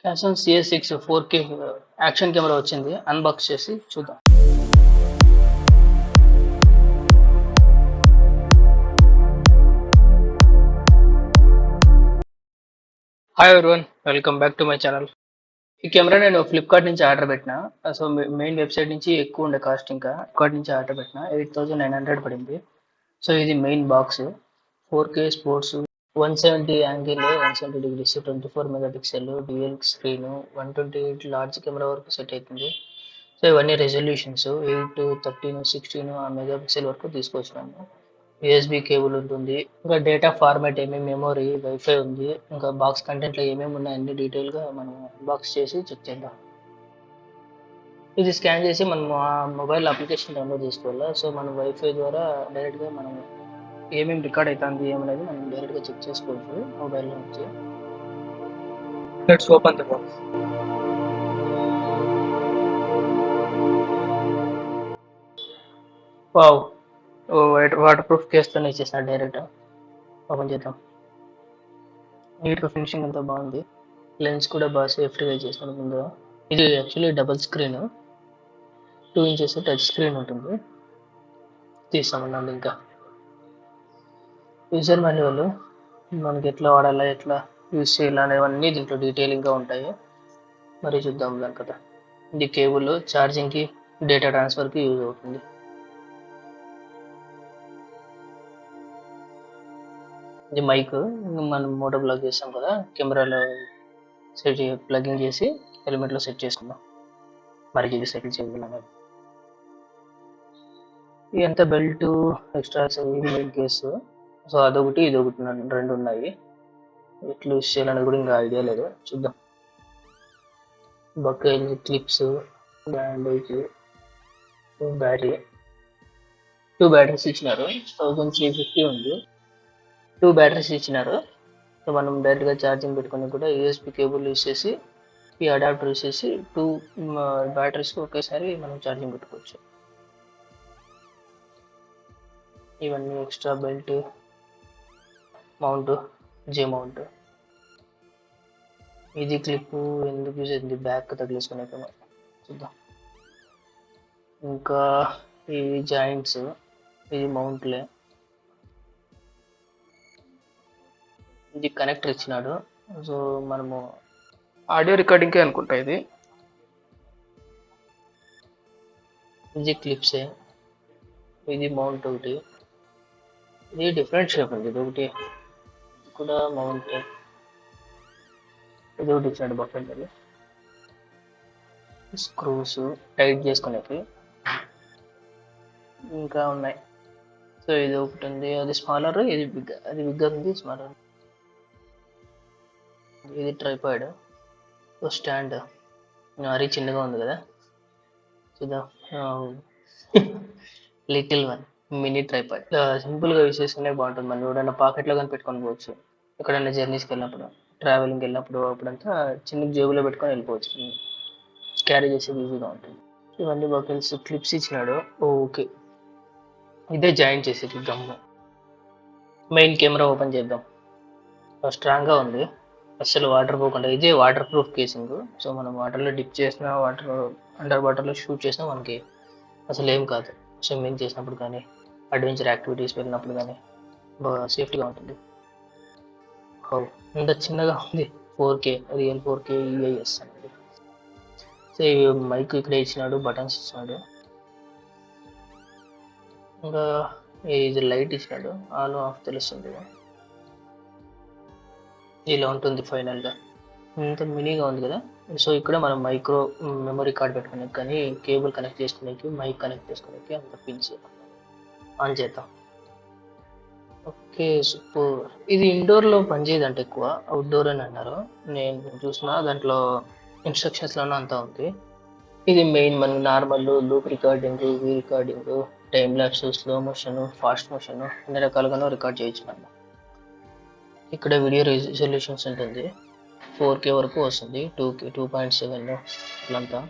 Cason CS6 4K action camera వచ్చింది. Unbox చేసి చూద్దాం. Hi everyone, welcome back to my channel. ఈ camera నేను ఫ్లిప్కార్ట్ నుంచి ఆర్డర్ పెట్టిన. సో మెయిన్ వెబ్సైట్ నుంచి ఎక్కువ ఉండే కాస్ట్, ఇంకా ఫ్లిప్కార్ట్ నుంచి ఆర్డర్ పెట్టిన 8900 పడింది. సో ఇది main box. 4K sports, 170 angle, 170 degrees, 24 megapixel, dual screen, 128 large camera వరకు సెట్ అవుతుంది. సో ఇవన్నీ రెజల్యూషన్స్ 8, 13, 16 ఆ మెగాపిక్సెల్ వరకు తీసుకొచ్చినాము. యూఎస్బి కేబుల్ ఉంటుంది. ఇంకా డేటా ఫార్మాట్ ఏమేమి, మెమొరీ, వైఫై ఉంది. ఇంకా బాక్స్ కంటెంట్లో ఏమేమి ఉన్నాయి అన్ని డీటెయిల్గా మనం బాక్స్ చేసి చెక్ చేద్దాం. ఇది స్కాన్ చేసి మనం ఆ మొబైల్ అప్లికేషన్ డౌన్లోడ్ చేసుకోవాలి. సో మనం వైఫై ద్వారా డైరెక్ట్గా మనం ఏమేమి రికార్డ్ అవుతుంది ఏమనేది మనం డైరెక్ట్గా చెక్ చేసుకోవచ్చు మొబైల్లో నుంచి. Let's open the box. Wow, waterproof కేస్తోనే ఇచ్చేసిన. డైరెక్ట్ ఓపెన్ చేద్దాం. నీట్గా ఫినిషింగ్ అంతా బాగుంది. లెన్స్ కూడా బాగా సేఫ్టీగా చేసాను ముందు. ఇది actually double screen, 2 inches touch screen ఉంటుంది. తీసామన్నాను. ఇంకా యూజర్ మాన్యువల్, మనకి ఎట్లా వాడాలా, ఎట్లా యూజ్ చేయాలా అనేవన్నీ దీంట్లో డీటెయిలింగ్గా ఉంటాయి. మరి చూద్దాం దాని కదా. ఇది కేబుల్ ఛార్జింగ్కి, డేటా ట్రాన్స్ఫర్కి యూజ్ అవుతుంది. ఇది మైక్, మనం మోటో బ్లాగ్ చేస్తాం కదా, కెమెరాలో సెట్ ప్లగింగ్ చేసి హెల్మెట్లో సెట్ చేసుకుందాం. మరి ఇది సెటిల్ చేయగలం. ఎంత belt, extras, main case. So అదొకటి ఇదొకటి రెండు ఉన్నాయి. ఎట్లా యూస్ చేయాలనేది కూడా ఇంకా ఐడియా లేదు, చూద్దాం. Buckle, clips, bandage, battery, 2 batteries ఇచ్చినారు. 1350 ఉంది. 2 బ్యాటరీస్ ఇచ్చినారు. సో మనం డైరెక్ట్గా ఛార్జింగ్ పెట్టుకుని కూడా యూఎస్బి కేబుల్ యూస్ చేసి, ఈ అడాప్టర్ యూస్ చేసి 2 బ్యాటరీస్కి ఒకేసారి మనం ఛార్జింగ్ పెట్టుకోవచ్చు. ఇవన్నీ ఎక్స్ట్రా బెల్ట్, మౌంట్, జే మౌంట్. ఇది క్లిప్ ఎందుకు యూజ్ అయింది, బ్యాక్ తగిలేసుకునే చూద్దాం. ఇంకా ఈ జాయింట్స్, ఇది మౌంట్లే. ఇది కనెక్టర్ ఇచ్చినాడు. సో మనము ఆడియో రికార్డింగ్కే అనుకుంటా ఇది. ఇది క్లిప్సే. ఇది మౌంట్ ఒకటి. ఇది డిఫరెంట్ షేప్ ఉంది. ఇది ఒకటి కూడా మౌంట్. ఇది ఒకటి ఇచ్చినాడు బఫెట్. అది స్క్రూస్ టైట్ చేసుకునేవి ఇంకా ఉన్నాయి. సో ఇది ఒకటి ఉంది, అది స్మాలర్, ఇది బిగ్. అది బిగ్ ఉంది, స్మాలర్. ఇది ట్రైపాడ్, స్టాండ్. మరీ చిన్నగా ఉంది కదా, చూద్దాం. Little one, mini tripod. సింపుల్గా యూస్ చేసుకునే బాగుంటుంది. మనం ఎవరైనా పాకెట్లో కానీ పెట్టుకొని పోవచ్చు. ఎక్కడైనా జర్నీస్కి వెళ్ళినప్పుడు, ట్రావెలింగ్కి వెళ్ళినప్పుడు అప్పుడంతా చిన్న జేబులో పెట్టుకొని వెళ్ళిపోవచ్చు. క్యారీ చేసేది ఈజీగా ఉంటుంది. ఇవన్నీ బకెల్స్, క్లిప్స్ ఇచ్చినాడు. ఓకే, ఇదే జాయిన్ చేసేది గమ్ము. మెయిన్ కెమెరా ఓపెన్ చేద్దాం. స్ట్రాంగ్గా ఉంది, అస్సలు వాటర్ పోకుండా. ఇదే వాటర్ ప్రూఫ్ కేసింగ్. సో మనం వాటర్లో డిప్ చేసినా, అండర్ వాటర్లో షూట్ చేసినా మనకి అసలు ఏం కాదు. స్విమ్మింగ్ చేసినప్పుడు కానీ, అడ్వెంచర్ యాక్టివిటీస్ వెళ్ళినప్పుడు కానీ బాగా సేఫ్టీగా ఉంటుంది. ఇంత చిన్నగా ఉంది. 4K, రియల్ 4K EIS అనేది. సో ఈ మైక్ ఇక్కడ ఇచ్చినాడు, బటన్స్ ఇచ్చినాడు. ఇంకా ఇది లైట్ ఇచ్చినాడు, ఆన్ ఆఫ్ తెలుస్తుంది. ఇలా ఉంటుంది ఫైనల్గా. ఇంత మినీగా ఉంది కదా. సో ఇక్కడ మనం మైక్రో మెమరీ కార్డ్ పెట్టుకునే కానీ, కేబుల్ కనెక్ట్ చేసుకునేకి, మైక్ కనెక్ట్ చేసుకునేకి అంత పిన్స్ ఆన్ చేద్దాం. Okay, super. ఇది ఇండోర్లో పనిచేయదంటే ఎక్కువ, అవుట్డోర్ అని అన్నారు. నేను చూసిన దాంట్లో ఇన్స్ట్రక్షన్స్లోనే అంతా ఉంది. ఇది మెయిన్ మన నార్మల్ లూప్ రికార్డింగ్, వీ recording, time lapse, slow motion, fast motion అన్ని రకాలుగానూ రికార్డ్ చేయొచ్చు మనం. ఇక్కడ వీడియో రెజల్యూషన్స్ ఉంటుంది, 4K వరకు వస్తుంది, 2K, 2.7 ఇట్లంతా.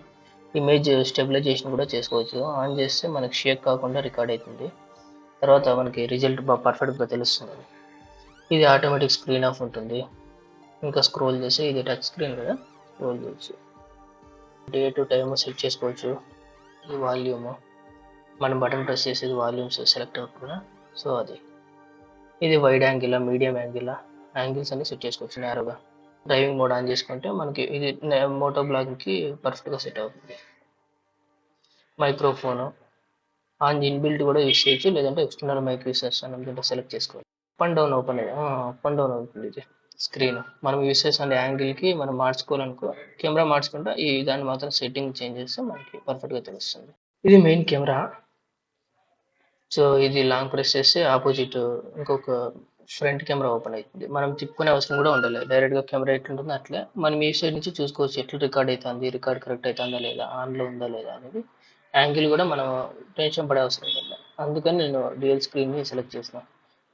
ఇమేజ్ స్టెబిలైజేషన్ కూడా చేసుకోవచ్చు. ఆన్ చేస్తే మనకి షేక్ కాకుండా రికార్డ్ అవుతుంది. తర్వాత మనకి రిజల్ట్ బాగా పర్ఫెక్ట్గా తెలుస్తుంది. ఇది ఆటోమేటిక్ స్క్రీన్ ఆఫ్ ఉంటుంది. ఇంకా స్క్రోల్ చేసి, ఇది టచ్ స్క్రీన్ కదా, రోల్ చేయొచ్చు. డేట్ టైమ్ సెట్ చేసుకోవచ్చు. ఈ వాల్యూమ్ మనం బటన్ ప్రెస్ చేసేది వాల్యూమ్స్ సెలెక్ట్ అవుతుందా, సో అది. ఇది wide angle, medium angle, angles అన్ని సెట్ చేసుకోవచ్చు నేరుగా. డ్రైవింగ్ మోడ్ ఆన్ చేసుకుంటే మనకి ఇది మోటో బ్లాగ్కి పర్ఫెక్ట్గా సెట్ అవుతుంది. మైక్రోఫోను ఆన్ ఇన్బిల్ట్ కూడా యూస్ చేయొచ్చు, లేదంటే ఎక్స్టర్నల్ మైక్ యూస్ చేస్తాను సెలెక్ట్ చేసుకోవాలి. Up and down open up and down అవుతుంది ఇది స్క్రీన్. మనం యూస్ చేసే యాంగిల్కి మనం మార్చుకోవాలనుకో కెమెరా మార్చుకుంటే ఈ దాన్ని మాత్రం సెట్టింగ్ చేంజ్ చేస్తే మనకి పర్ఫెక్ట్గా తెలుస్తుంది. ఇది మెయిన్ కెమెరా. సో ఇది లాంగ్ ప్రెస్ చేస్తే ఆపోజిట్ ఇంకొక ఫ్రంట్ కెమెరా ఓపెన్ అవుతుంది. మనం తిప్పుకునే అవసరం కూడా ఉండలేదు, డైరెక్ట్గా కెమెరా ఎట్లుంటుందో అట్లే మనం ఈ సైడ్ నుంచి చూసుకోవచ్చు ఎట్లా రికార్డ్ అవుతుంది, రికార్డ్ కరెక్ట్ అవుతుందా లేదా, ఆన్లో ఉందా లేదా అనేది. యాంగిల్ కూడా మనం టెన్షన్ పడే అవసరం లేదు, అందుకని నేను డ్యూయల్ స్క్రీన్ని సెలెక్ట్ చేసిన.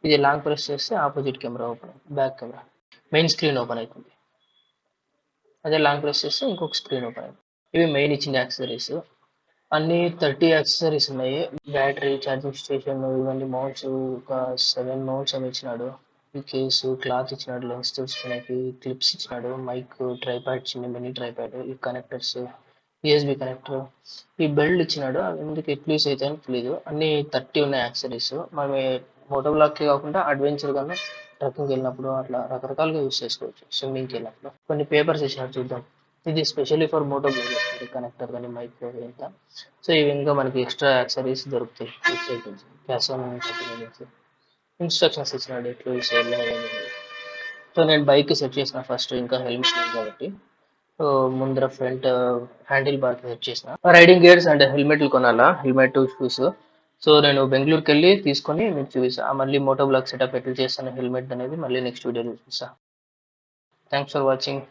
ఇది లాంగ్ ప్రెస్ చేస్తే ఆపోజిట్ కెమెరా ఓపెన్ అవుతుంది, back camera main screen open అవుతుంది. అదే లాంగ్ ప్రెస్ చేస్తే ఇంకొక స్క్రీన్ ఓపెన్ అవుతుంది. ఇవి మెయిన్ ఇచ్చిన యాక్సెసరీస్. అన్ని 30 యాక్సెసరీస్ ఉన్నాయి. బ్యాటరీ, ఛార్జింగ్ స్టేషన్, ఇవన్నీ మౌంట్స్ ఒక 7 మౌంట్స్ ఏమి ఇచ్చినాడు. ఈ కేసు, క్లాత్ ఇచ్చినాడు, లెన్స్ చూసుకోవడానికి, క్లిప్స్ ఇచ్చినాడు, మైక్, ట్రైపాడ్, చిన్న మినీ ట్రైపాడ్, ఈ కనెక్టర్స్, యూఎస్బి కనెక్టర్, ఈ బెల్ట్ ఇచ్చినాడు. అవి ఎందుకు ఎట్లా యూస్ అవుతాయని తెలియదు. అన్ని 30 ఉన్నాయి యాక్సెసరీస్. మనం మోటో బ్లాగ్కి కాకుండా అడ్వెంచర్ గాను, ట్రెక్కింగ్కి వెళ్ళినప్పుడు అట్లా రకరకాలుగా యూస్ చేసుకోవచ్చు. స్విమ్మింగ్కి వెళ్ళినప్పుడు కొన్ని పేపర్స్ ఇచ్చినాడు, చూద్దాం. ఇది specially for moto blog connector కానీ మైక్ ఇంత. సో ఇవి ఇంకా మనకి ఎక్స్ట్రా యాక్సరీస్ దొరుకుతాయి వెబ్సైట్ నుంచి. క్యాసన్ కంపెనీ నుంచి ఇన్స్ట్రక్షన్స్ ఇచ్చినాడు ఎట్లా యూస్ చేయాలి. సో నేను బైక్ సెట్ చేసిన ఫస్ట్, ఇంకా హెల్మెట్ లేదు కాబట్టి. సో ముందర ఫ్రంట్ హ్యాండిల్ బార్ సెట్ చేసిన. రైడింగ్ గేర్స్ అండ్ హెల్మెట్లు కొనాలా, హెల్మెట్, షూస్. సో నేను బెంగళూరుకి వెళ్ళి తీసుకొని మీకు చూపిస్తా. మళ్ళీ మోటో బ్లాగ్ సెటప్ ఎట్లా చేస్తాను హెల్మెట్ అనేది మళ్ళీ నెక్స్ట్ వీడియోలో చూపిస్తా. Thanks for watching.